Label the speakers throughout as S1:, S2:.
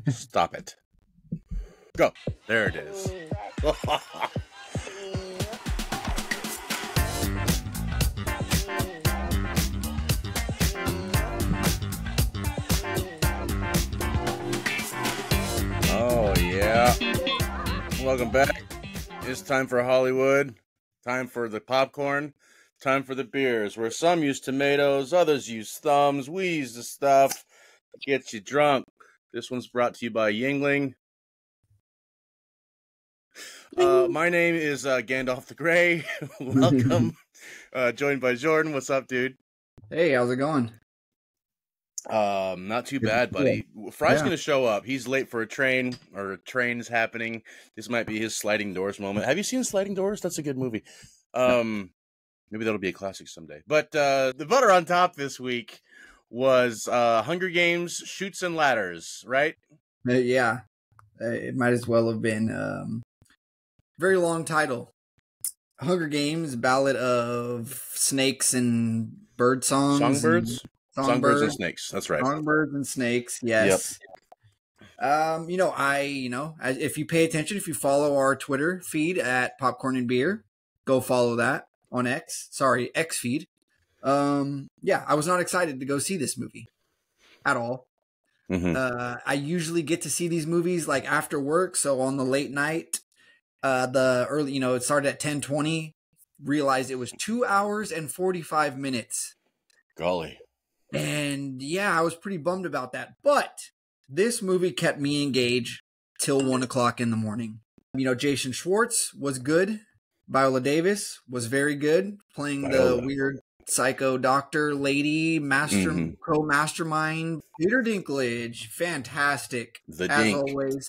S1: Stop it. Go. There it is. Oh, yeah. Welcome back. It's time for Hollywood. Time for the popcorn. Time for the beers, where some use tomatoes, others use thumbs. We use the stuff that gets you drunk. This one's brought to you by Yingling. My name is Gandalf the Grey. Welcome. Joined by Jordan. What's up, dude?
S2: Hey, how's it going?
S1: Not too bad, buddy. Fry's gonna show up. He's late for a train, or a train's happening. This might be his sliding doors moment. Have you seen Sliding Doors? That's a good movie. Maybe that'll be a classic someday. But the butter on top this week was Hunger Games, Chutes and Ladders, right?
S2: Yeah, it might as well have been. Very long title. Hunger Games, Ballad of Snakes and Bird Songs.
S1: Songbirds? Songbirds and Snakes. That's right.
S2: Songbirds and Snakes, yes. Yep. If you pay attention, if you follow our Twitter feed at Popcorn and Beer, go follow that on X. Sorry, X feed. I was not excited to go see this movie at all. Mm-hmm. I usually get to see these movies like after work, so on the late night. It started at 10:20. Realized it was 2 hours and 45 minutes.
S1: Golly.
S2: And yeah, I was pretty bummed about that. But this movie kept me engaged till 1 o'clock in the morning. Jason Schwartz was good. Viola Davis was very good, playing the weird psycho doctor lady, co-mastermind. Peter Dinklage, fantastic as always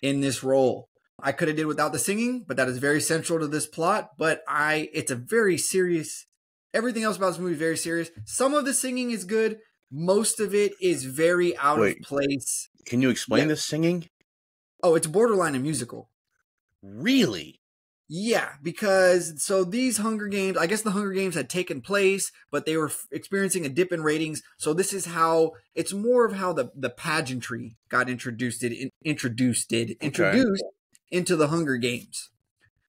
S2: in this role. I could have did without the singing, but that is very central to this plot. But it's a very serious. Everything else about this movie is very serious. Some of the singing is good. Most of it is very out of place.
S1: Can you explain the singing?
S2: Oh, it's borderline a musical.
S1: Really?
S2: Yeah, because these Hunger Games, I guess the Hunger Games had taken place, but they were experiencing a dip in ratings. So this is how it's more of how the pageantry got introduced into the Hunger Games.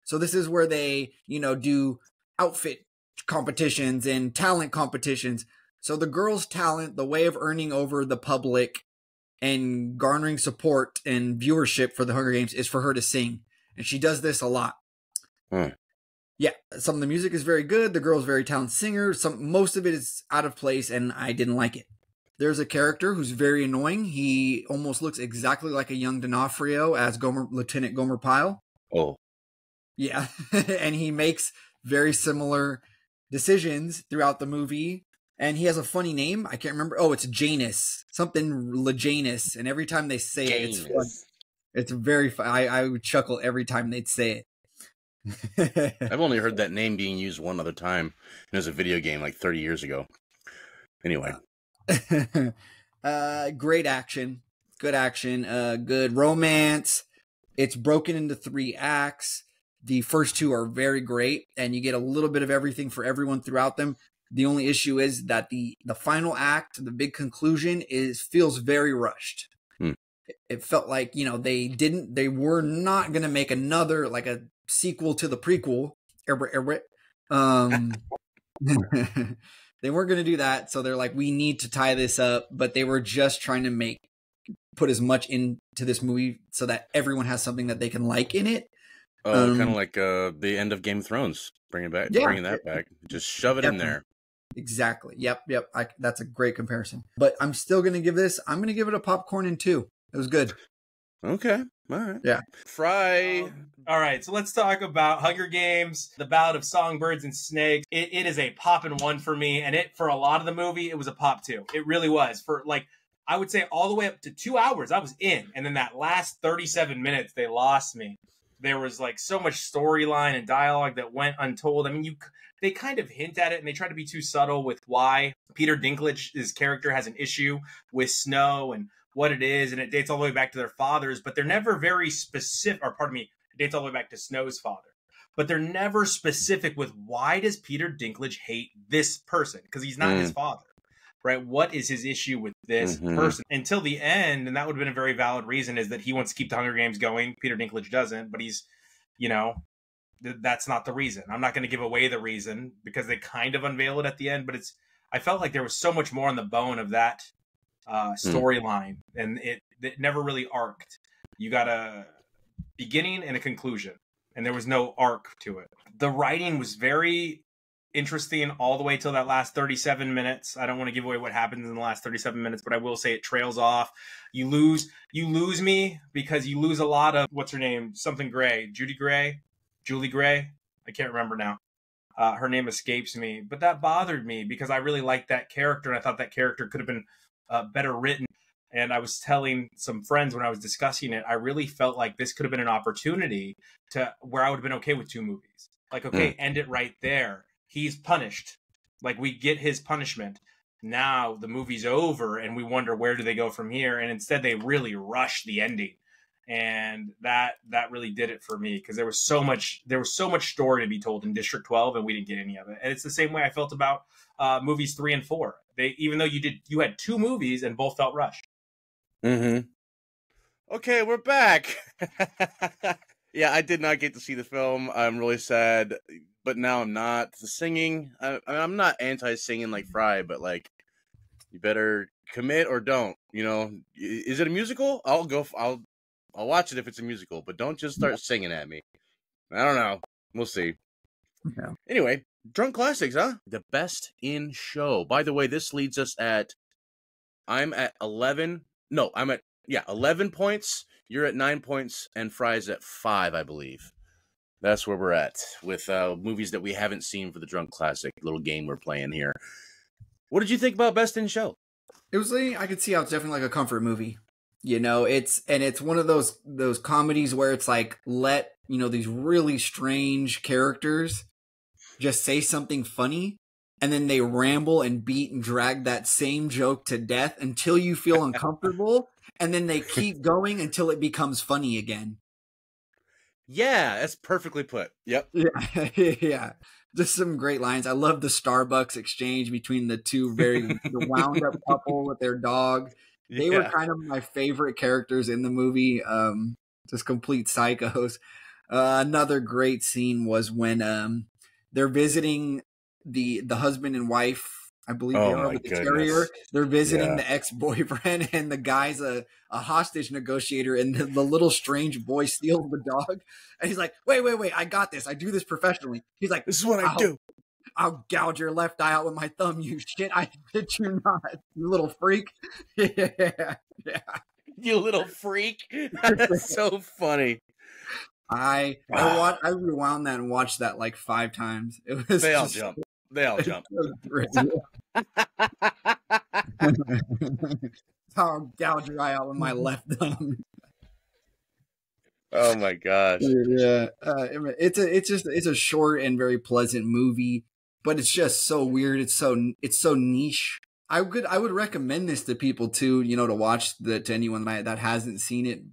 S2: So this is where they, do outfit competitions and talent competitions. So the girls' talent, the way of earning over the public and garnering support and viewership for the Hunger Games is for her to sing. And she does this a lot. Yeah, some of the music is very good. The girl's very talented singer. Most of it is out of place, and I didn't like it. There's a character who's very annoying. He almost looks exactly like a young D'Onofrio as Lieutenant Gomer Pyle.
S1: Oh.
S2: Yeah, and he makes very similar decisions throughout the movie. And he has a funny name. I can't remember. Oh, it's Janus. Something LeJanus. And every time they say it, it's fun. It's very fun. I would chuckle every time they'd say it.
S1: I've only heard that name being used one other time. And it was a video game like 30 years ago. Anyway.
S2: Great action. Good action. Good romance. It's broken into 3 acts. The first 2 are very great, and you get a little bit of everything for everyone throughout them. The only issue is that the final act, the big conclusion, feels very rushed. It felt like, they were not going to make another, like a sequel to the prequel. They weren't going to do that. So they're like, we need to tie this up, but they were just trying to put as much into this movie so that everyone has something that they can like in it.
S1: Kind of like the end of Game of Thrones, bringing that back. Just shove it in there.
S2: Exactly. Yep. That's a great comparison. But I'm still going to give it a popcorn and 2. It was good.
S1: Okay. All right.
S2: Yeah.
S1: Fry.
S3: All right. So let's talk about Hunger Games, the Ballad of Songbirds and Snakes. It is a pop and 1 for me. And for a lot of the movie, it was a pop 2. It really was. For I would say all the way up to 2 hours, I was in. And then that last 37 minutes, they lost me. There was so much storyline and dialogue that went untold. I mean, they kind of hint at it, and they try to be too subtle with why Peter Dinklage's character has an issue with snow and what it is, and it dates all the way back to their fathers, but they're never very specific, it dates all the way back to Snow's father. But they're never specific with why does Peter Dinklage hate this person? Because he's not his father. right? What is his issue with this person? Until the end, and that would have been a very valid reason, is that he wants to keep the Hunger Games going. Peter Dinklage doesn't, but he's, that's not the reason. I'm not going to give away the reason because they kind of unveil it at the end, but I felt like there was so much more on the bone of that storyline, and it never really arced. You got a beginning and a conclusion, and there was no arc to it. The writing was very interesting all the way till that last 37 minutes. I don't want to give away what happens in the last 37 minutes, but I will say it trails off. You lose me because you lose a lot of, what's her name? Something Gray. Julie Gray. I can't remember now. Her name escapes me, but that bothered me because I really liked that character, and I thought that character could have been better written. And I was telling some friends when I was discussing it, I really felt like this could have been an opportunity to where I would have been okay with 2 movies. Like, okay, end it right there. He's punished. Like, we get his punishment. Now the movie's over and we wonder where do they go from here. And instead they really rush the ending. And that really did it for me because there was so much story to be told in District 12 and we didn't get any of it. And it's the same way I felt about movies 3 and 4. Even though you had 2 movies and both felt rushed.
S1: Okay, we're back. Yeah, I did not get to see the film. I'm really sad, but now I'm not. The singing, I'm not anti-singing like Fry, but like, you better commit or don't. Is it a musical? I'll watch it if it's a musical, but don't just start singing at me. I don't know. We'll see.
S2: Yeah.
S1: Anyway, Drunk Classics, huh? The best in show. By the way, this leads us I'm at 11. No, I'm at 11 points. You're at 9 points, and Fry's at 5, I believe. That's where we're at with movies that we haven't seen for the Drunk Classic little game we're playing here. What did you think about Best in Show?
S2: It was I could see how it's definitely like a comfort movie. It's one of those comedies where it's like let these really strange characters just say something funny, and then they ramble and beat and drag that same joke to death until you feel uncomfortable. And then they keep going until it becomes funny again.
S1: Yeah, that's perfectly put. Yep.
S2: Yeah. Just some great lines. I love the Starbucks exchange between the two the wound up couple with their dog. They were kind of my favorite characters in the movie. Just complete psychos. Another great scene was when they're visiting the husband and wife. I believe they are with the terrier. They're visiting the ex-boyfriend, and the guy's a hostage negotiator, and the little strange boy steals the dog. And he's like, wait, I got this. I do this professionally. He's like,
S1: this is what I do.
S2: I'll gouge your left eye out with my thumb, you shit. I did you not, you little freak. Yeah.
S1: You little freak. That's so funny.
S2: I rewound that and watched that like 5 times.
S1: They all jump.
S2: I'll gouge your eye out with my left thumb.
S1: Oh my gosh.
S2: Yeah. It's a short and very pleasant movie, but it's just so weird. It's so niche. I would recommend this to people too, to watch to anyone that hasn't seen it.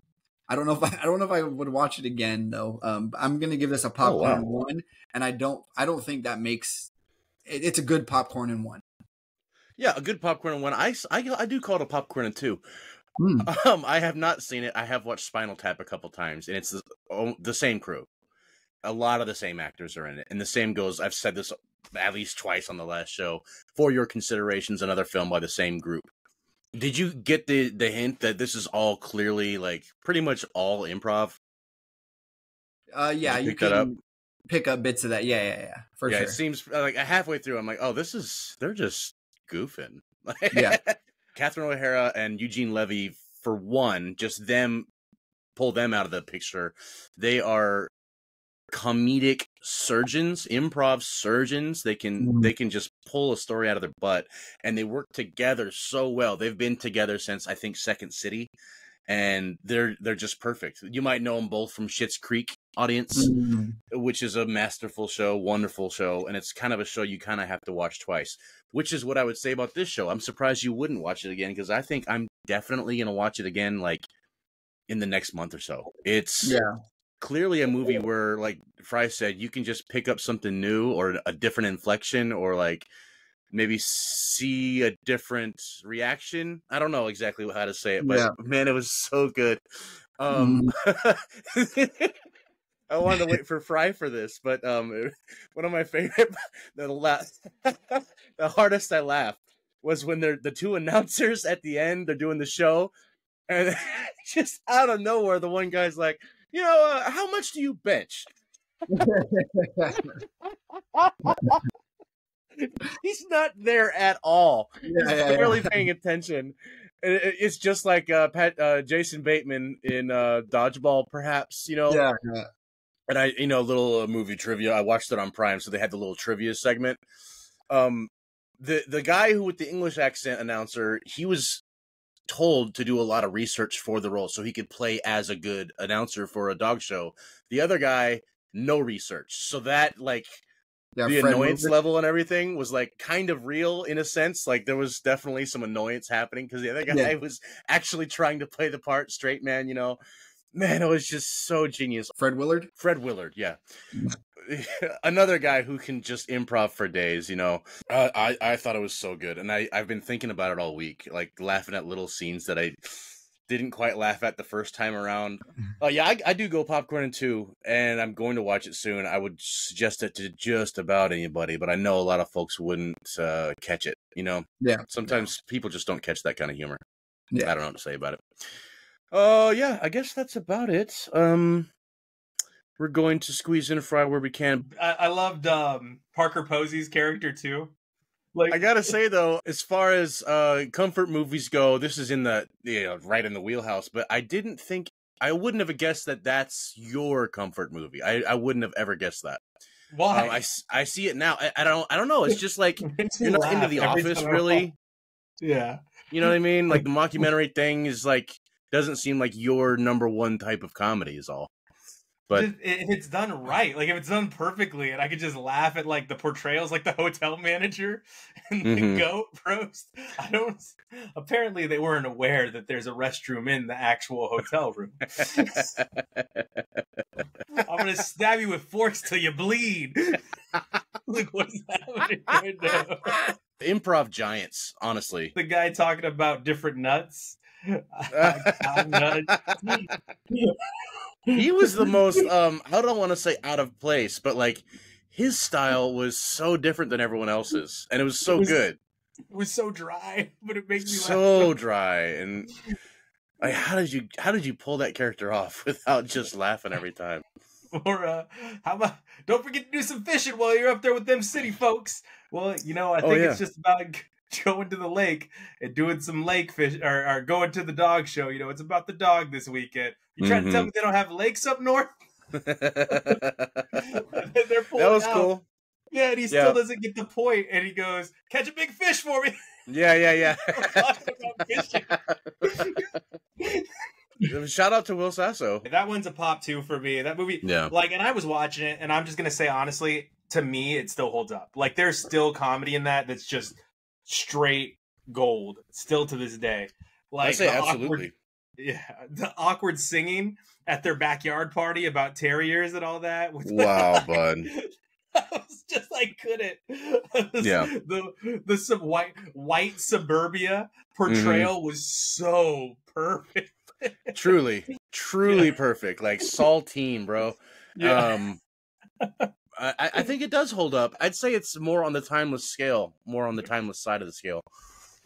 S2: I don't know if I would watch it again though. I'm going to give this a popcorn 1, and I don't think that makes it's a good popcorn in 1.
S1: Yeah, a good popcorn in 1. I do call it a popcorn in 2. I have not seen it. I have watched Spinal Tap a couple times, and it's the same crew. A lot of the same actors are in it, and the same goes. I've said this at least twice on the last show. For Your Consideration's another film by the same group. Did you get the hint that this is all clearly like pretty much all improv?
S2: Yeah, you can pick up bits of that. Yeah, for sure.
S1: It seems like halfway through, I'm like, oh, they're just goofing.
S2: Yeah.
S1: Catherine O'Hara and Eugene Levy, for one, just pull them out of the picture. They are comedic surgeons, improv surgeons. They can just pull a story out of their butt, and they work together so well. They've been together since I think Second City, and they're just perfect. You might know them both from Schitt's Creek, audience, which is a masterful show, wonderful show, and it's kind of a show you kind of have to watch twice, which is what I would say about this show. I'm surprised you wouldn't watch it again, because I think I'm definitely going to watch it again like in the next month or so. It's clearly a movie where, like Fry said, you can just pick up something new or a different inflection, or like maybe see a different reaction. I don't know exactly how to say it, but
S2: Yeah.
S1: man, it was so good.
S2: Mhm.
S1: I wanted to wait for Fry for this, but one of my favorite, the hardest I laughed was when they're the two announcers at the end. They're doing the show, and just out of nowhere, the one guy's like, how much do you bench? He's not there at all. He's barely paying attention. It's just like Jason Bateman in Dodgeball, perhaps,
S2: Yeah.
S1: And I, little movie trivia. I watched it on Prime, so they had the little trivia segment. The guy who with the English accent announcer, he was told to do a lot of research for the role so he could play as a good announcer for a dog show. The other guy, no research. So that the
S2: Fred
S1: annoyance
S2: Wilbur.
S1: level and everything was kind of real in a sense. Like there was definitely some annoyance happening because the other guy was actually trying to play the part straight man, Man, it was just so genius.
S2: Fred Willard?
S1: Fred Willard, yeah. Another guy who can just improv for days, I thought it was so good. And I've been thinking about it all week, laughing at little scenes that I didn't quite laugh at the first time around. Oh, yeah, I do go popcorn too, and I'm going to watch it soon. I would suggest it to just about anybody, but I know a lot of folks wouldn't catch it,
S2: Yeah.
S1: Sometimes people just don't catch that kind of humor.
S2: Yeah.
S1: I don't know what to say about it. Oh, yeah, I guess that's about it. We're going to squeeze in Fry where we can.
S3: I loved Parker Posey's character too.
S1: I gotta say though, as far as comfort movies go, this is in the right in the wheelhouse. But I wouldn't have guessed that that's your comfort movie. I wouldn't have ever guessed that.
S3: Why?
S1: I see it now. I don't know. It's just like you're not into The Office, really.
S3: Yeah.
S1: You know what I mean? Like the mockumentary thing is doesn't seem like your number one type of comedy is all. But
S3: if it's done right, if it's done perfectly, and I could just laugh at the portrayals, like the hotel manager and the goat roast. Apparently they weren't aware that there's a restroom in the actual hotel room. I'm gonna stab you with forks till you bleed. What's happening right now?
S1: Improv giants, honestly.
S3: The guy talking about different nuts.
S1: He was the most I don't want to say out of place, but his style was so different than everyone else's, and it was good.
S3: It was so dry, but it makes me
S1: so
S3: laugh.
S1: dry. And how did you pull that character off without just laughing every time?
S3: Or how about don't forget to do some fishing while you're up there with them city folks. Well, I think it's just about going to the lake and doing some lake fish or going to the dog show. It's about the dog this weekend. You trying to tell me they don't have lakes up north? They're pulling
S1: that was
S3: out.
S1: cool.
S3: Yeah, and he still doesn't get the point, and he goes, "Catch a big fish for me."
S1: Yeah.
S3: Fishing.
S1: Shout out to Will Sasso.
S3: That one's a pop too for me. That movie, and I was watching it, and I'm just gonna say honestly, to me, it still holds up. There's still comedy in that's just straight gold, still to this day.
S1: I say absolutely.
S3: The awkward singing at their backyard party about terriers and all that.
S1: Wow, bud.
S3: I was just couldn't. The some white suburbia portrayal was so perfect.
S1: Truly perfect. Saltine, bro. Yeah. I think it does hold up. I'd say it's more on the timeless scale, more on the timeless side of the scale.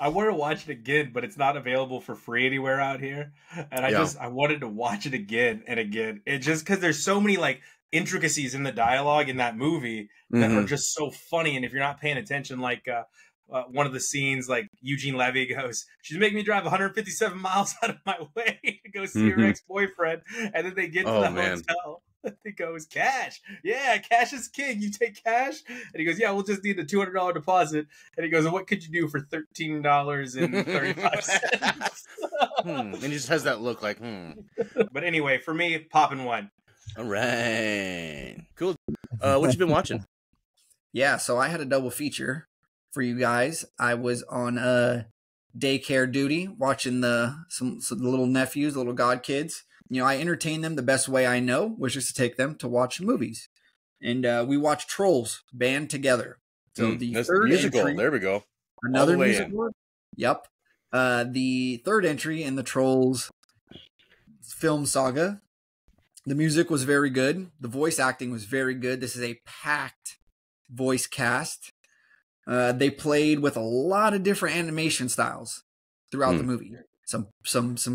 S3: I want to watch it again, but it's not available for free anywhere out here. And I wanted to watch it again and again. It just because there's so many intricacies in the dialogue in that movie that are just so funny. And if you're not paying attention, one of the scenes, Eugene Levy goes, "She's making me drive 157 miles out of my way to go see her ex-boyfriend." And then they get to the hotel. He goes, "Cash. Yeah, cash is king. You take cash?" And he goes, "Yeah, we'll just need a $200 deposit." And he goes, "And what could you do for $13.35?
S1: And he just has that look
S3: But anyway, for me, poppin' one.
S1: All right. Cool. What you been watching?
S2: Yeah, so I had a double feature for you guys. I was on daycare duty watching some little nephews, little god kids. I entertain them the best way I know, which is to take them to watch movies. And we watched Trolls Band Together. So the
S1: That's
S2: third
S1: musical.
S2: entry,
S1: There we go.
S2: another
S1: All the way
S2: musical. Yep. The third entry in the Trolls film saga. The music was very good. The voice acting was very good. This is a packed voice cast. They played with a lot of different animation styles throughout the movie. Some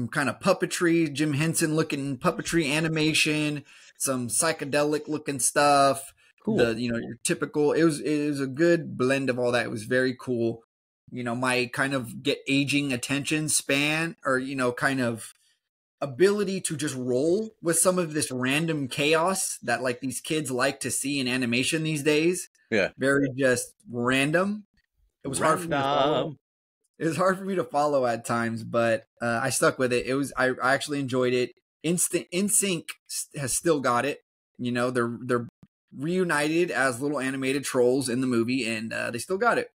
S2: kind of puppetry, Jim Henson looking puppetry animation, some psychedelic looking stuff.
S1: Cool.
S2: Your typical. It was a good blend of all that. It was very cool. My kind of aging attention span, or kind of ability to just roll with some of this random chaos that like these kids like to see in animation these days.
S1: Yeah.
S2: Very just random. It was hard for me to follow. It was hard for me to follow at times, but I stuck with it. I actually enjoyed it. NSYNC has still got it. They're reunited as little animated trolls in the movie, and they still got it.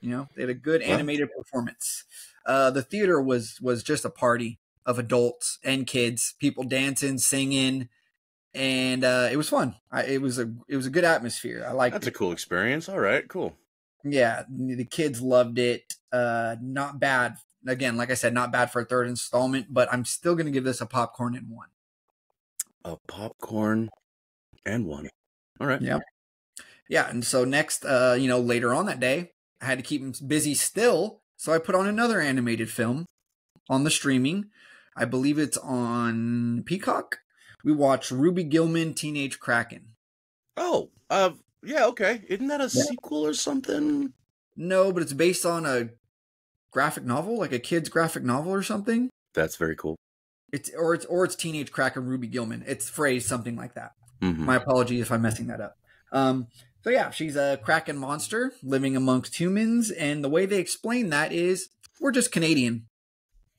S2: They had a good animated performance. The theater was just a party of adults and kids, people dancing, singing, and it was fun. It was a good atmosphere. I liked it.
S1: That's a cool experience. All right, cool.
S2: Yeah, the kids loved it. Not bad. Again, like I said, not bad for a third installment, but I'm still going to give this a popcorn and 1.
S1: A popcorn and 1. All right.
S2: Yeah. Yeah, and so next, later on that day, I had to keep them busy still, so I put on another animated film on the streaming. I believe it's on Peacock. We watched Ruby Gillman, Teenage Kraken.
S1: Oh, yeah, okay. Isn't that a sequel or something?
S2: No, but it's based on a graphic novel, like a kid's graphic novel or something.
S1: That's very cool.
S2: It's Teenage Kraken Ruby Gillman. It's phrased something like that.
S1: Mm-hmm.
S2: My apologies if I'm messing that up. So yeah, she's a Kraken monster living amongst humans, and the way they explain that is we're just Canadian.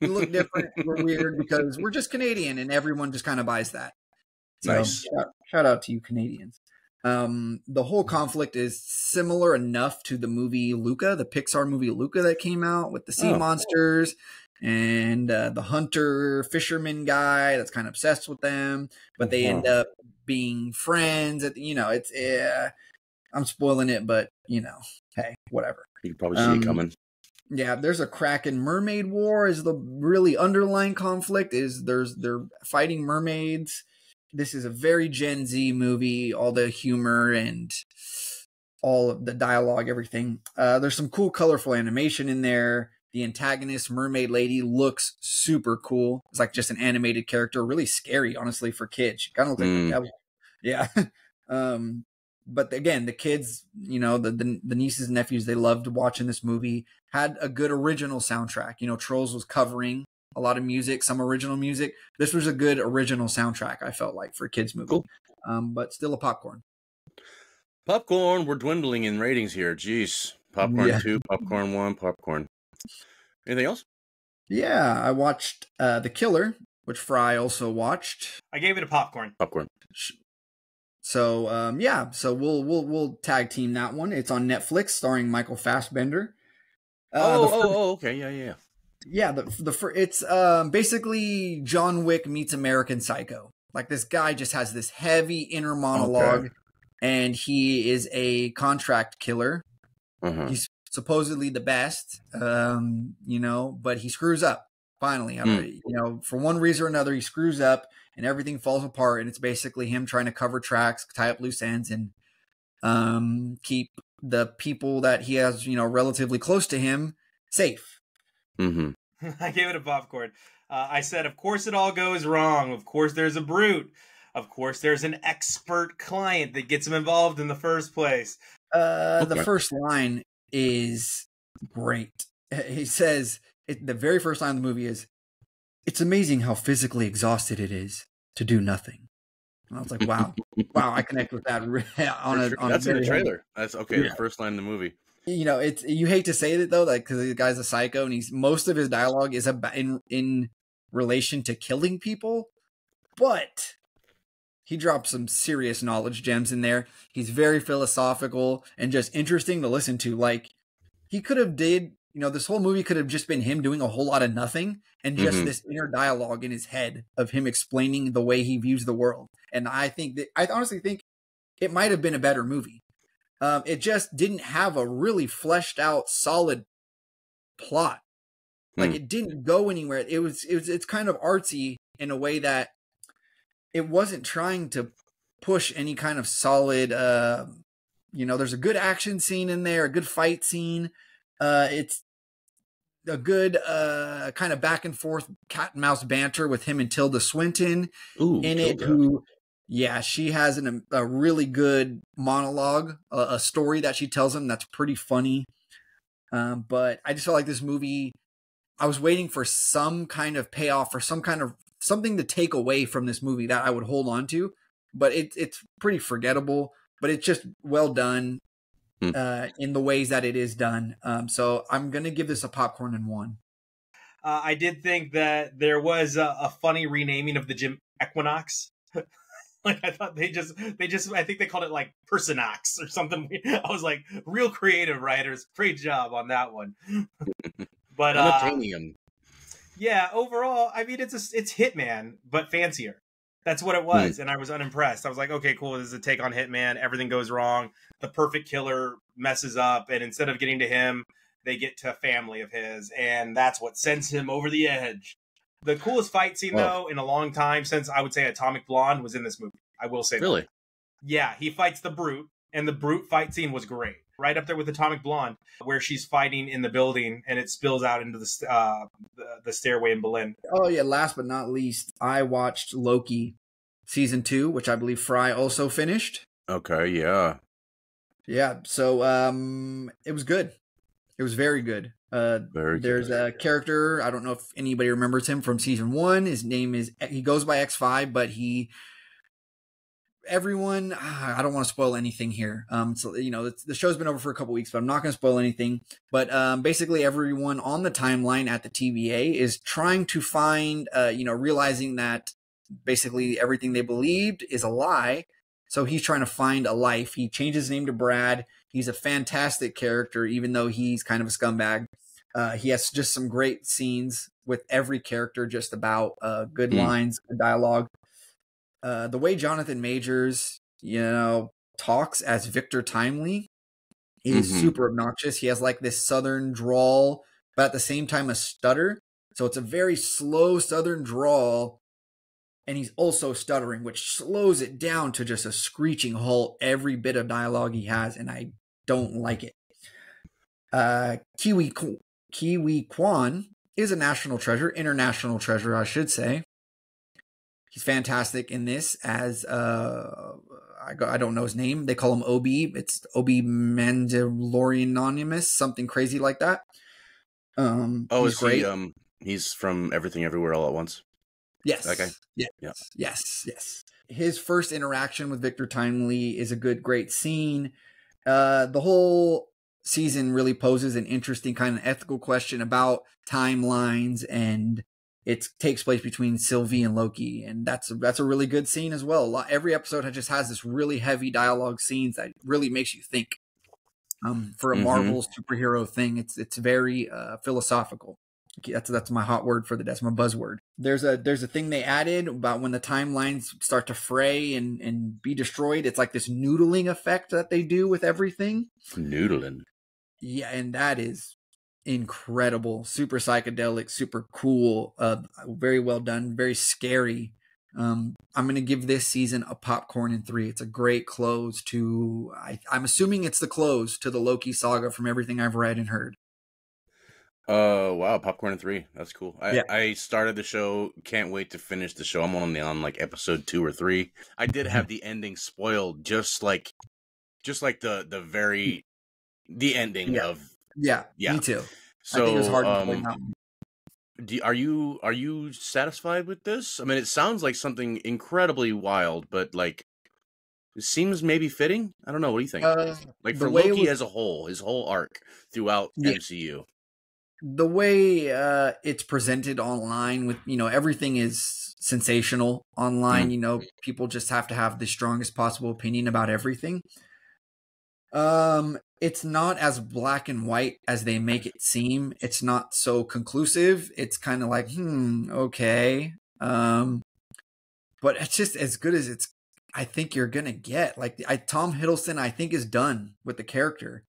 S2: We look different, we're weird because we're just Canadian, and everyone just kind of buys that. So,
S1: Nice.
S2: Shout out to you Canadians. The whole conflict is similar enough to the movie Luca, the Pixar movie Luca that came out with the sea monsters and the hunter fisherman guy that's kind of obsessed with them, but they end up being friends. I'm spoiling it, but hey, whatever.
S1: You can probably see it coming.
S2: Yeah, there's a Kraken mermaid war is the really underlying conflict. They're fighting mermaids. This is a very Gen Z movie, all the humor and all of the dialogue, everything. There's some cool, colorful animation in there. The antagonist, mermaid lady, looks super cool. It's like just an animated character, really scary, honestly, for kids. She kind of looks like the devil. Yeah. But again, the kids, the nieces and nephews, they loved watching this movie. Had a good original soundtrack. Trolls was covering a lot of music, some original music. This was a good original soundtrack, I felt like, for a kids movie. Cool. But still a popcorn.
S1: Popcorn, we're dwindling in ratings here. Jeez. Popcorn 2, popcorn 1, popcorn. Anything else?
S2: Yeah, I watched The Killer, which Fry also watched.
S3: I gave it a popcorn.
S1: Popcorn.
S2: So so we'll tag team that one. It's on Netflix, starring Michael Fassbender.
S1: Okay, yeah.
S2: Yeah, it's basically John Wick meets American Psycho. Like this guy just has this heavy inner monologue, and he is a contract killer. He's supposedly the best, but he screws up. Finally, for one reason or another, he screws up, and everything falls apart. And it's basically him trying to cover tracks, tie up loose ends, and keep the people that he has, relatively close to him safe.
S1: Mm-hmm.
S3: I gave it a popcorn. I said, of course it all goes wrong. Of course there's a brute. Of course there's an expert client that gets him involved in the first place.
S2: The first line is great. He says, the very first line of the movie is, "It's amazing how physically exhausted it is to do nothing." And I was like, wow, I connect with that
S1: That's in the trailer. That's okay. Yeah. The first line in the movie.
S2: It's you hate to say it though, like because the guy's a psycho, and most of his dialogue is about in relation to killing people, but he drops some serious knowledge gems in there. He's very philosophical and just interesting to listen to. Like he could have this whole movie could have just been him doing a whole lot of nothing and just this inner dialogue in his head of him explaining the way he views the world. And I honestly think it might have been a better movie. It just didn't have a really fleshed out, solid plot. Like it didn't go anywhere. It's kind of artsy in a way that it wasn't trying to push any kind of solid. There's a good action scene in there, a good fight scene. It's a good kind of back and forth cat and mouse banter with him and Tilda Swinton in it. Who, yeah, she has a really good monologue, a story that she tells him that's pretty funny. But I just felt like this movie, I was waiting for some kind of payoff or some kind of something to take away from this movie that I would hold on to. But it's pretty forgettable, but it's just well done in the ways that it is done. So I'm going to give this a popcorn and 1.
S3: I did think that there was a funny renaming of the gym Equinox. Like I thought they just I think they called it like Personox or something. I was like, real creative writers, great job on that one. But yeah, overall, I mean, it's Hitman but fancier. That's what it was, and I was unimpressed. I was like, okay, cool. This is a take on Hitman. Everything goes wrong. The perfect killer messes up, and instead of getting to him, they get to a family of his, and that's what sends him over the edge. The coolest fight scene, though, in a long time since I would say Atomic Blonde was in this movie. I will say
S1: really?
S3: That. Yeah, he fights the Brute, and the Brute fight scene was great. Right up there with Atomic Blonde, where she's fighting in the building, and it spills out into the stairway in Berlin.
S2: Oh, yeah, last but not least, I watched Loki Season 2, which I believe Fry also finished.
S1: Okay, yeah.
S2: Yeah, so it was good. It was very good. There's a character, I don't know if anybody remembers him from season 1. His name is, he goes by X5, but everyone, I don't want to spoil anything here. So, the show's been over for a couple weeks, but I'm not going to spoil anything. But basically everyone on the timeline at the TVA is trying to find, realizing that basically everything they believed is a lie. So he's trying to find a life. He changed his name to Brad. He's a fantastic character, even though he's kind of a scumbag. He has just some great scenes with every character, just about good lines, good dialogue. The way Jonathan Majors, talks as Victor Timely is super obnoxious. He has like this Southern drawl, but at the same time a stutter. So it's a very slow Southern drawl. And he's also stuttering, which slows it down to just a screeching halt every bit of dialogue he has, and I don't like it. Kiwi Kwan is a national treasure, international treasure, I should say. He's fantastic in this as, I don't know his name. They call him Obi. It's Obi Mandalorian Anonymous, something crazy like that.
S1: He's great. He's from Everything Everywhere All at Once.
S2: Yes.
S1: Okay.
S2: Yes. His first interaction with Victor Timely is a great scene. The whole season really poses an interesting kind of ethical question about timelines, and it takes place between Sylvie and Loki, and that's a really good scene as well. Every episode just has this really heavy dialogue scenes that really makes you think. For a Marvel superhero thing, it's very philosophical. That's my hot word for the day. That's my buzzword. There's a thing they added about when the timelines start to fray and be destroyed. It's like this noodling effect that they do with everything.
S1: Noodling.
S2: Yeah, and that is incredible. Super psychedelic, super cool. Very well done. Very scary. I'm going to give this season a popcorn and 3. It's a great close to. I'm assuming it's the close to the Loki saga from everything I've read and heard.
S1: Wow, popcorn and 3. That's cool. I started the show. Can't wait to finish the show. I'm only on like episode 2 or 3. I did have the ending spoiled, just like the ending of.
S2: Yeah, me too.
S1: So,
S2: I think it was hard to play that one.
S1: Are you satisfied with this? I mean, it sounds like something incredibly wild, but like, it seems maybe fitting. I don't know. What do you think? Like for Loki as a whole, his whole arc throughout MCU.
S2: The way it's presented online with, everything is sensational online. People just have to have the strongest possible opinion about everything. It's not as black and white as they make it seem. It's not so conclusive. It's kind of like, okay. But it's just as good as I think you're gonna get. Like Tom Hiddleston, I think is done with the character.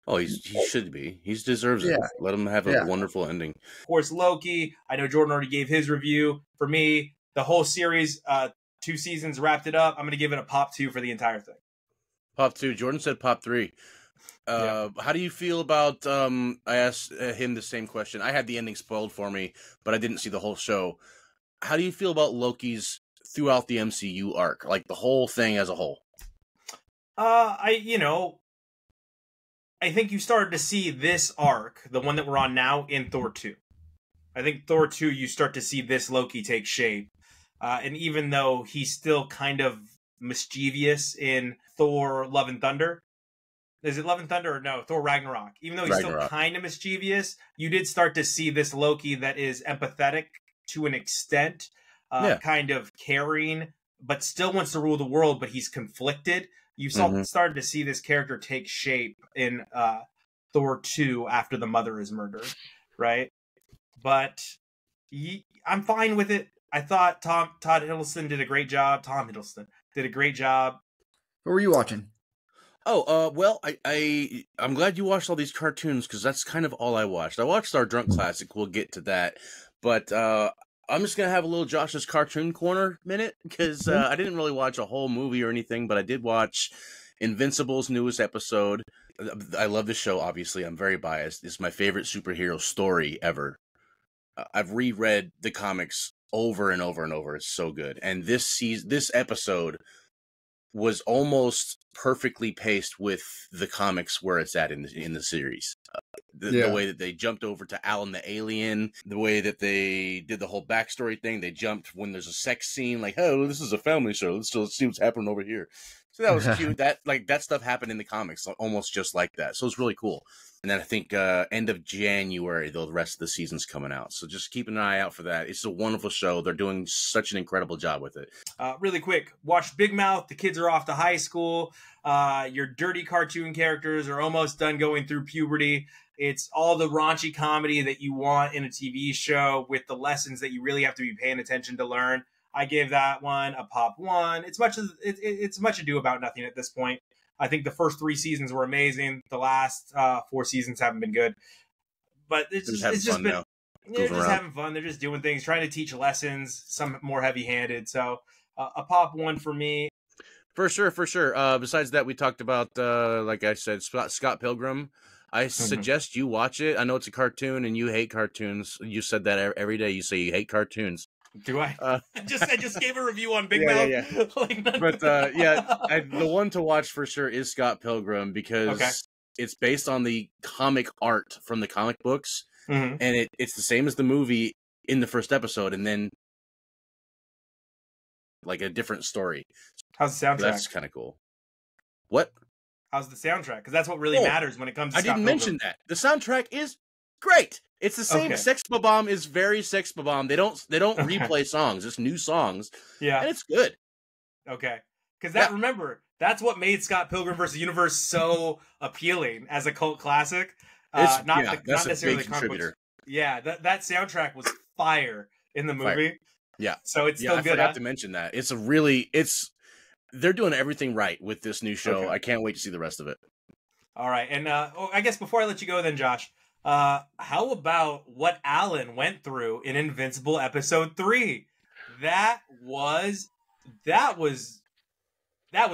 S1: Oh, he should be. He deserves it.
S2: Yeah.
S1: Let him have a wonderful ending.
S3: Of course, Loki. I know Jordan already gave his review. For me, the whole series, 2 seasons wrapped it up. I'm going to give it a pop 2 for the entire thing.
S1: Pop 2. Jordan said pop 3. How do you feel about? I asked him the same question. I had the ending spoiled for me, but I didn't see the whole show. How do you feel about Loki's throughout the MCU arc, like the whole thing as a whole?
S3: I think you started to see this arc, the one that we're on now, in Thor 2. I think Thor 2, you start to see this Loki take shape. And even though he's still kind of mischievous in Thor Love and Thunder, is it Love and Thunder or no? Thor Ragnarok. Even though he's still kind of mischievous, you did start to see this Loki that is empathetic to an extent, kind of caring, but still wants to rule the world, but he's conflicted. You started to see this character take shape in Thor 2 after the mother is murdered, right? But I'm fine with it. I thought Todd Hiddleston did a great job. Tom Hiddleston did a great job.
S2: What were you watching?
S1: Oh, well, I'm glad you watched all these cartoons, because that's kind of all I watched. I watched our Drunk Classic. We'll get to that. But I'm just going to have a little Josh's Cartoon Corner minute, because I didn't really watch a whole movie or anything, but I did watch Invincible's newest episode. I love this show, obviously. I'm very biased. It's my favorite superhero story ever. I've reread the comics over and over and over. It's so good. And this episode was almost perfectly paced with the comics where it's at in the series. The way that they jumped over to Alan the Alien, the way that they did the whole backstory thing. They jumped when there's a sex scene, like, oh, this is a family show. Let's see what's happening over here. So that was cute. That stuff happened in the comics, almost just like that. So it's really cool. And then I think end of January, the rest of the season's coming out. So just keep an eye out for that. It's a wonderful show. They're doing such an incredible job with it.
S3: Really quick, watch Big Mouth. The kids are off to high school. Your dirty cartoon characters are almost done going through puberty. It's all the raunchy comedy that you want in a TV show with the lessons that you really have to be paying attention to learn. I gave that one a pop 1. It's much ado about nothing at this point. I think the first 3 seasons were amazing. The last 4 seasons haven't been good. But it's just been they're just having fun. They're just doing things, trying to teach lessons, some more heavy-handed. So a pop 1 for me.
S1: For sure. Besides that, we talked about, like I said, Scott Pilgrim. I suggest you watch it. I know it's a cartoon and you hate cartoons. You said that every day. You say you hate cartoons.
S3: Do I? I just gave a review on Big Mouth.
S1: Yeah. The one to watch for sure is Scott Pilgrim, because it's based on the comic art from the comic books, and it's the same as the movie in the first episode, and then like a different story.
S3: How's the soundtrack?
S1: That's kind of cool. What?
S3: How's the soundtrack? Because that's what really matters when it comes to Scott Pilgrim.
S1: Mention that. The soundtrack is great. It's the same. Sex Bomb is very Sex Bomb. They don't replay songs. It's new songs. Yeah. And it's good.
S3: Okay. Because remember, that's what made Scott Pilgrim vs. Universe so appealing as a cult classic.
S1: That's
S3: not necessarily
S1: a big contributor.
S3: Yeah, that soundtrack was fire in the movie.
S1: Fire. Yeah.
S3: So it's still good.
S1: I forgot to mention that. They're doing everything right with this new show. Okay. I can't wait to see the rest of it.
S3: All right. And I guess before I let you go then, Josh, how about what Alan went through in Invincible episode 3? That was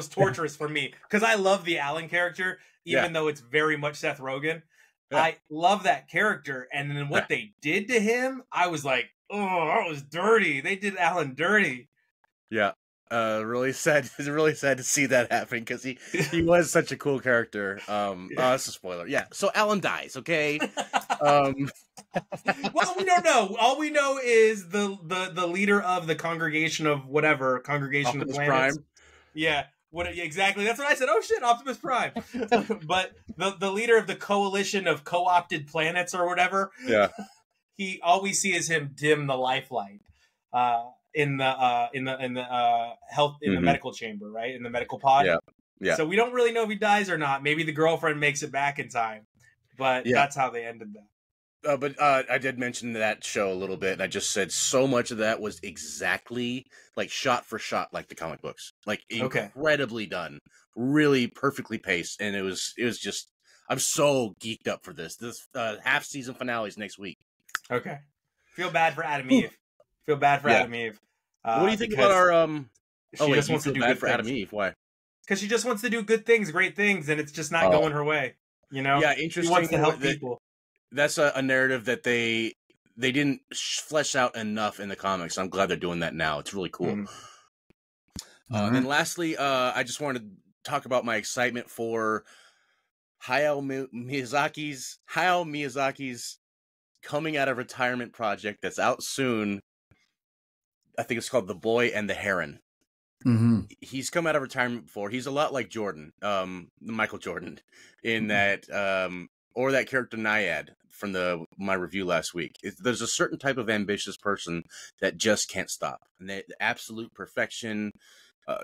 S3: torturous for me, because I love the Alan character, even though it's very much Seth Rogen. Yeah. I love that character, and then what they did to him, I was like, oh, that was dirty. They did Alan dirty.
S1: Yeah. Really sad. It's really sad to see that happen, because he was such a cool character. That's a spoiler. Yeah. So Alan dies. Okay.
S3: Well, we don't know. All we know is the leader of the congregation of whatever congregation
S1: Optimus
S3: of planets.
S1: Prime.
S3: Yeah. Exactly. That's what I said. Oh shit, Optimus Prime. But the leader of the coalition of co-opted planets or whatever.
S1: Yeah.
S3: All we see is him dim the lifeline. In the health the medical chamber, right? In the medical pod. Yeah. So we don't really know if he dies or not. Maybe the girlfriend makes it back in time, but that's how they ended that.
S1: But I did mention that show a little bit, and I just said so much of that was exactly like shot for shot, like the comic books, like
S3: Okay.
S1: incredibly done, really perfectly paced, and it was just. I'm so geeked up for this. This half season finale is next week.
S3: Okay. Feel bad for Adam Eve. Feel bad for Adam Eve.
S1: What do you think about our
S3: She just wants to do good
S1: for
S3: things.
S1: Adam Eve? Why?
S3: Because she just wants to do good things, great things, and it's just not going her way. You know?
S1: Yeah,
S3: She
S1: interesting.
S3: wants to help people.
S1: That's a narrative that they didn't flesh out enough in the comics. I'm glad they're doing that now. It's really cool. And then lastly, I just wanted to talk about my excitement for Hayao Miyazaki's coming out of retirement project that's out soon. I think it's called The Boy and the Heron. He's come out of retirement before. He's a lot like Jordan, Michael Jordan, in that, or that character Naiad from my review last week. There's a certain type of ambitious person that just can't stop. And the absolute perfection,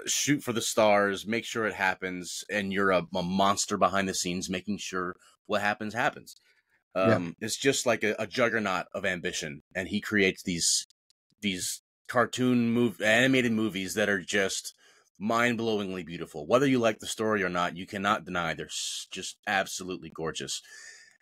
S1: shoot for the stars, make sure it happens, and you're a monster behind the scenes making sure what happens. It's just like a juggernaut of ambition, and he creates these animated movies that are just mind-blowingly beautiful. Whether you like the story or not, you cannot deny they're just absolutely gorgeous.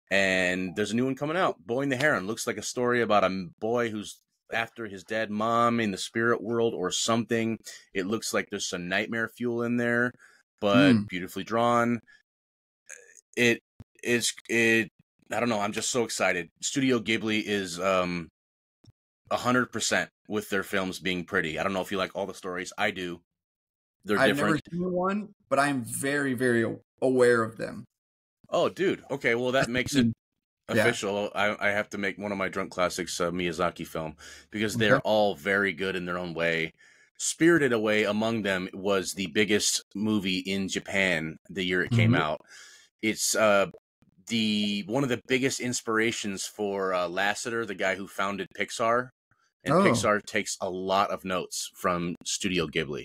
S1: And there's a new one coming out, Boy and the Heron. Looks like a story about a boy who's after his dead mom in the spirit world or something. It looks like there's some nightmare fuel in there, but beautifully drawn. I don't know. I'm just so excited. Studio Ghibli is 100% with their films being pretty. I don't know if you like all the stories. I do. They're
S2: I've
S1: different.
S2: never seen one, but I'm very, very aware of them.
S1: Oh, dude. Okay, well, that makes it official. I have to make one of my Drunk Classics Miyazaki film because they're all very good in their own way. Spirited Away among them was the biggest movie in Japan the year it came out. It's one of the biggest inspirations for Lasseter, the guy who founded Pixar. And Pixar takes a lot of notes from Studio Ghibli,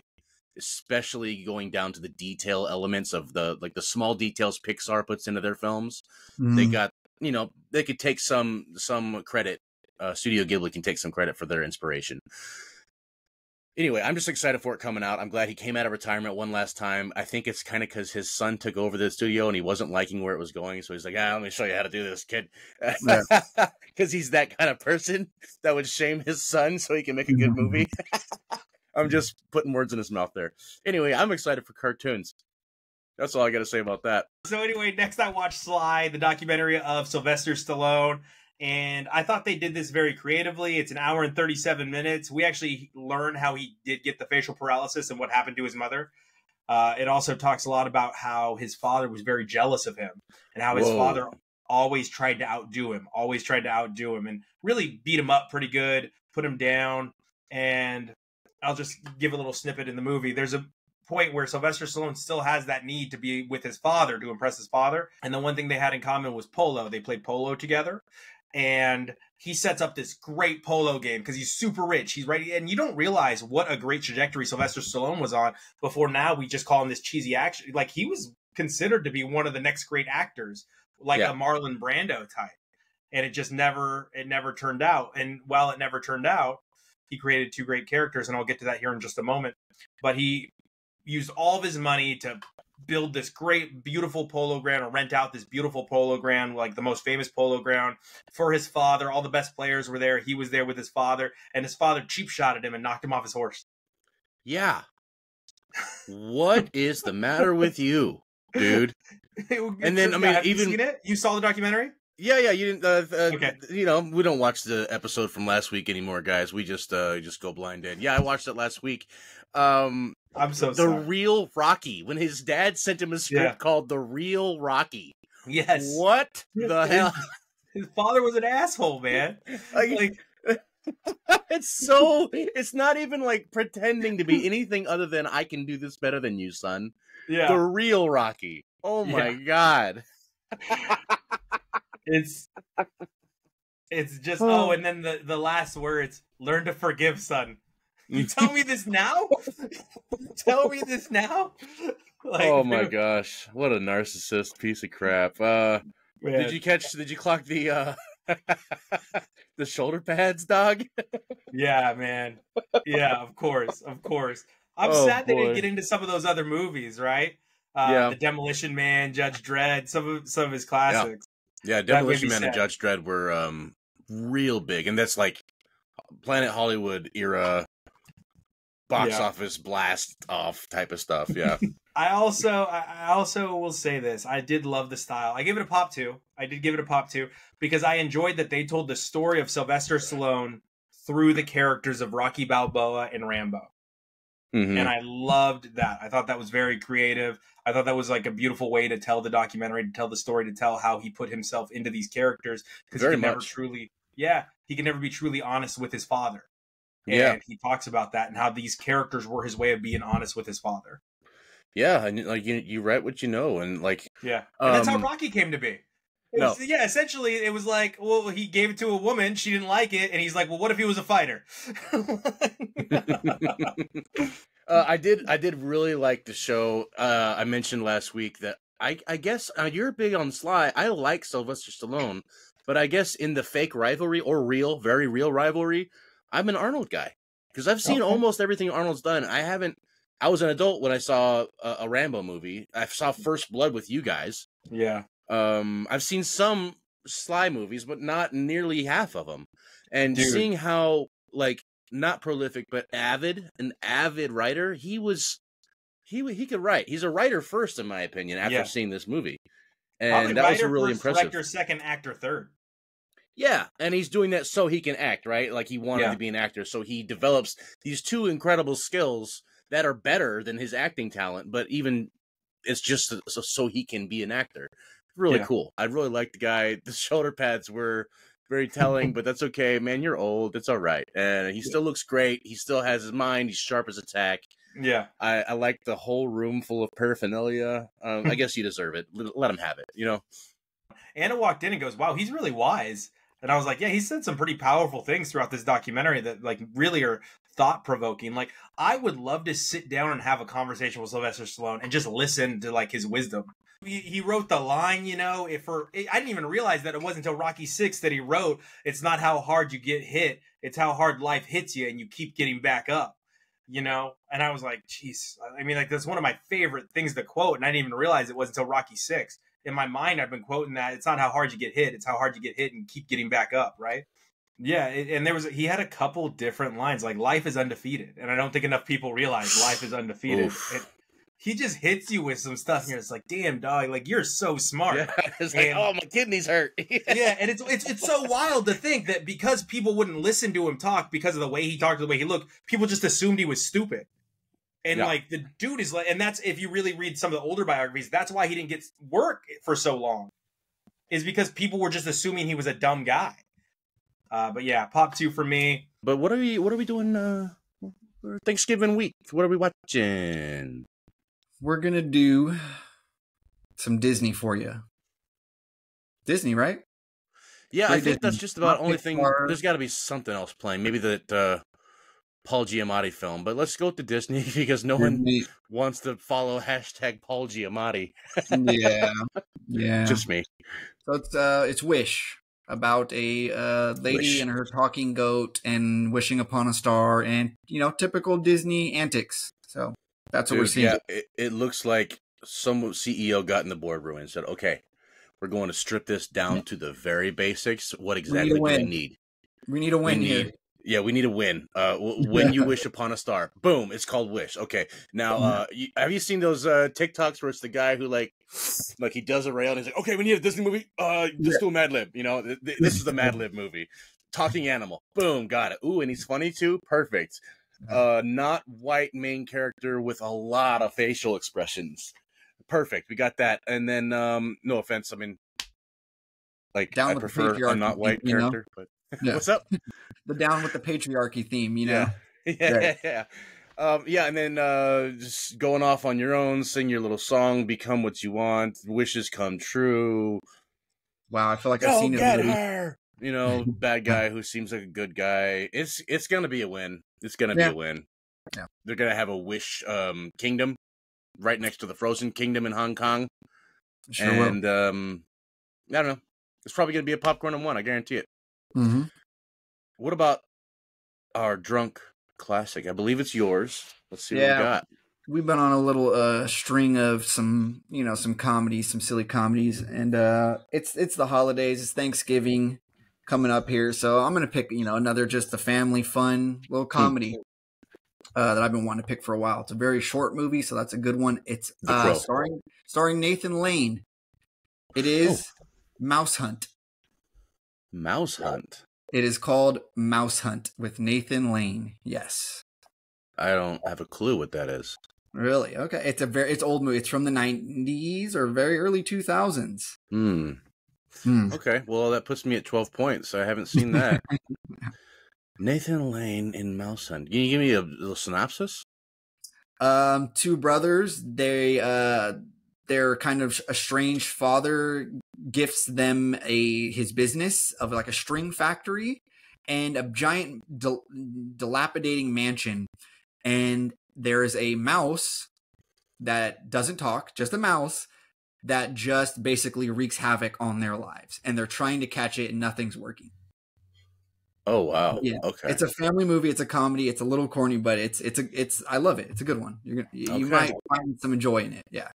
S1: especially going down to the detail elements of the small details Pixar puts into their films. They got, they could take some credit. Studio Ghibli can take some credit for their inspiration. Anyway, I'm just excited for it coming out. I'm glad he came out of retirement one last time. I think it's kind of because his son took over the studio and he wasn't liking where it was going. So he's like, let me show you how to do this, kid. Because he's that kind of person that would shame his son so he can make a good movie. I'm just putting words in his mouth there. Anyway, I'm excited for cartoons. That's all I got to say about that.
S3: So anyway, next I watched Sly, the documentary of Sylvester Stallone. And I thought they did this very creatively. It's an hour and 37 minutes. We actually learn how he did get the facial paralysis and what happened to his mother. It also talks a lot about how his father was very jealous of him and how his father always tried to outdo him, and really beat him up pretty good, put him down. And I'll just give a little snippet in the movie. There's a point where Sylvester Stallone still has that need to be with his father, to impress his father. And the one thing they had in common was polo. They played polo together. And he sets up this great polo game because he's super rich. He's ready. And you don't realize what a great trajectory Sylvester Stallone was on before now we just call him this cheesy action. Like, he was considered to be one of the next great actors, like a Marlon Brando type. And it never turned out. And while it never turned out, he created two great characters. And I'll get to that here in just a moment. But he used all of his money to build this great, beautiful polo ground, or rent out this beautiful polo ground, like the most famous polo ground for his father. All the best players were there. He was there with his father, and his father cheap shotted him and knocked him off his horse.
S1: Yeah. What is the matter with you, dude? And then,
S3: have you seen it? You saw the documentary?
S1: Yeah, you didn't.
S3: Okay.
S1: We don't watch the episode from last week anymore, guys. We just go blinded. Yeah, I watched it last week.
S3: I'm so sorry.
S1: The Real Rocky, when his dad sent him a script called The Real Rocky.
S3: Yes.
S1: What the hell?
S3: His father was an asshole, man.
S1: It's not even like pretending to be anything other than I can do this better than you, son.
S3: Yeah.
S1: The Real Rocky. Oh my God.
S3: It's just, and then the last words, learn to forgive, son. You tell me this now? Tell me this now?
S1: Oh my gosh. What a narcissist piece of crap. Did you clock the The shoulder pads, dog.
S3: Yeah, man. Yeah, of course, of course. I'm
S1: Oh
S3: sad they didn't
S1: boy.
S3: get into some of those other movies, right?
S1: Yeah.
S3: The Demolition Man, Judge Dredd, some of his
S1: Yeah.
S3: classics.
S1: Yeah.
S3: That made
S1: Demolition
S3: me
S1: Man and
S3: sad.
S1: Judge Dredd were real big, and that's like Planet Hollywood era box
S3: Yeah.
S1: office blast off type of stuff. Yeah.
S3: I also will say this. I did love the style. I gave it a pop two. I did give it a pop two because I enjoyed that they told the story of Sylvester Stallone through the characters of Rocky Balboa and Rambo.
S1: Mm-hmm.
S3: And I loved that. I thought that was very creative. I thought that was like a beautiful way to tell the documentary, to tell the story, to tell how he put himself into these characters, because he
S1: Very
S3: can never
S1: much.
S3: he can never be truly honest with his father.
S1: Yeah.
S3: And he talks about that and how these characters were his way of being honest with his father.
S1: Yeah, and like you write what you know, and like
S3: Yeah. And that's how Rocky came to be.
S1: No.
S3: Yeah, essentially it was like, well, he gave it to a woman, she didn't like it, and he's like, well, what if he was a fighter?
S1: I did really like the show. I mentioned last week that I guess you're big on Sly. I like Sylvester Stallone, but I guess in the fake rivalry or very real rivalry, I'm an Arnold guy because I've seen almost everything Arnold's done. I was an adult when I saw a Rambo movie. I saw First Blood with you guys.
S3: Yeah.
S1: I've seen some Sly movies, but not nearly half of them. And
S3: Dude.
S1: seeing how like not prolific but an avid writer, he could write. He's a writer first, in my opinion, after seeing this movie, and
S3: Probably
S1: that was
S3: writer,
S1: really
S3: first,
S1: impressive.
S3: Director, second, actor, third.
S1: Yeah, and he's doing that so he can act, right? Like he wanted to be an actor, so he develops these two incredible skills that are better than his acting talent, but even it's just so he can be an actor. Really cool. I really like the guy. The shoulder pads were very telling, but that's okay, man. You're old. It's all right. And he still looks great. He still has his mind. He's sharp as a tack.
S3: Yeah.
S1: I like the whole room full of paraphernalia. I guess you deserve it. Let him have it, you know?
S3: Anna walked in and goes, wow, he's really wise. And I was like, yeah, he said some pretty powerful things throughout this documentary that like really are thought-provoking. Like, I would love to sit down and have a conversation with Sylvester Stallone and just listen to like his wisdom. He wrote the line, you know, I didn't even realize that it wasn't until Rocky VI that he wrote, it's not how hard you get hit, it's how hard life hits you and you keep getting back up, you know? And I was like, geez, I mean, like, that's one of my favorite things to quote, and I didn't even realize it wasn't until Rocky VI. In my mind, I've been quoting that, it's not how hard you get hit, it's how hard you get hit and keep getting back up, right? Yeah, and he had a couple different lines, like life is undefeated, and I don't think enough people realize life is undefeated. He just hits you with some stuff, and you're just like, damn, dog, like, you're so smart.
S1: Yeah, it's like, oh, my kidneys hurt.
S3: Yeah, and it's so wild to think that because people wouldn't listen to him talk because of the way he talked, the way he looked, people just assumed he was stupid. And like the dude is like, and that's, if you really read some of the older biographies, that's why he didn't get work for so long, is because people were just assuming he was a dumb guy. But yeah, pop 2 for me.
S1: But what are we doing for Thanksgiving week? What are we watching?
S2: We're going to do some Disney for you. Disney, right?
S1: Yeah,
S2: Great
S1: I think
S2: Disney.
S1: that's just about the only thing.
S2: Pixar.
S1: There's got to be something else playing. Maybe that Paul Giamatti film. But let's go with the Disney because no one wants to follow hashtag Paul Giamatti.
S2: Yeah.
S1: Just me.
S2: So it's Wish, about a lady and her talking goat and wishing upon a star and, you know, typical Disney antics. So that's what we're seeing.
S1: Yeah, it looks like some CEO got in the boardroom and said, okay, we're going to strip this down to the very basics. What exactly do we need?
S2: We need a win here.
S1: Yeah, we need a win. When you wish upon a star. Boom, it's called Wish. Okay, now, have you seen those TikToks where it's the guy who, like he does a rail and he's like, okay, we need a Disney movie. Just do a Mad Lib. You know, this is the Mad Lib movie. Talking animal. Boom, got it. Ooh, and he's funny too? Perfect. Not white main character with a lot of facial expressions. Perfect. We got that. And then, no offense, I mean, like, I prefer a not white character, but what's up?
S2: The down with the patriarchy theme, you know?
S1: Yeah. And then just going off on your own, sing your little song, become what you want, wishes come true.
S2: Wow, I feel like I've seen it already.
S1: You know, bad guy who seems like a good guy. It's gonna be a win. It's gonna be a win.
S2: Yeah.
S1: They're gonna have a Wish kingdom right next to the Frozen Kingdom in Hong Kong.
S2: Sure will.
S1: And I don't know. It's probably going to be a popcorn and one. I guarantee it.
S2: Mm-hmm.
S1: What about our drunk classic? I believe it's yours. Let's see what we got.
S2: We've been on a little string of some comedies, some silly comedies, and it's the holidays, it's Thanksgiving coming up here, so I'm gonna pick another just a family fun little comedy that I've been wanting to pick for a while. It's a very short movie, so that's a good one. It's starring Nathan Lane. It is Mouse Hunt.
S1: Mouse Hunt.
S2: It is called Mouse Hunt with Nathan Lane. Yes.
S1: I don't have a clue what that is.
S2: Really? Okay. It's old movie. It's from the 90s or very early 2000s.
S1: Okay. Well, that puts me at 12 points. I haven't seen that. Nathan Lane in Mouse Hunt. Can you give me a little synopsis?
S2: Two brothers. Their kind of estranged father gifts them his business of like a string factory and a giant dilapidating mansion. And there's a mouse that doesn't talk, just a mouse that just basically wreaks havoc on their lives. And they're trying to catch it and nothing's working.
S1: Oh, wow.
S2: Yeah.
S1: Okay.
S2: It's a family movie. It's a comedy. It's a little corny, but it's I love it. It's a good one. You might find some joy in it. Yeah.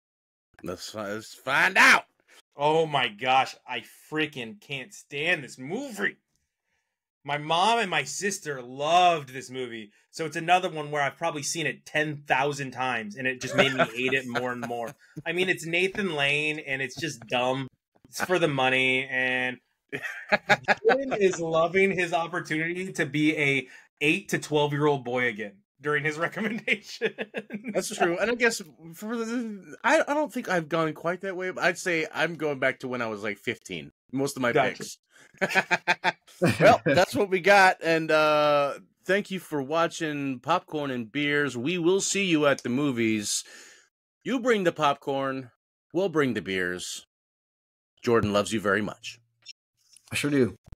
S1: Let's find out.
S3: Oh my gosh. I freaking can't stand this movie. My mom and my sister loved this movie. So it's another one where I've probably seen it 10,000 times and it just made me hate it more and more. I mean, it's Nathan Lane and it's just dumb. It's for the money. And Jordan is loving his opportunity to be a 8 to 12-year-old boy again during his recommendation.
S1: That's true. And I guess I don't think I've gone quite that way, but I'd say I'm going back to when I was like 15. Most of my picks. Well, that's what we got. And thank you for watching Popcorn and Beers. We will see you at the movies. You bring the popcorn. We'll bring the beers. Jordan loves you very much.
S2: I sure do.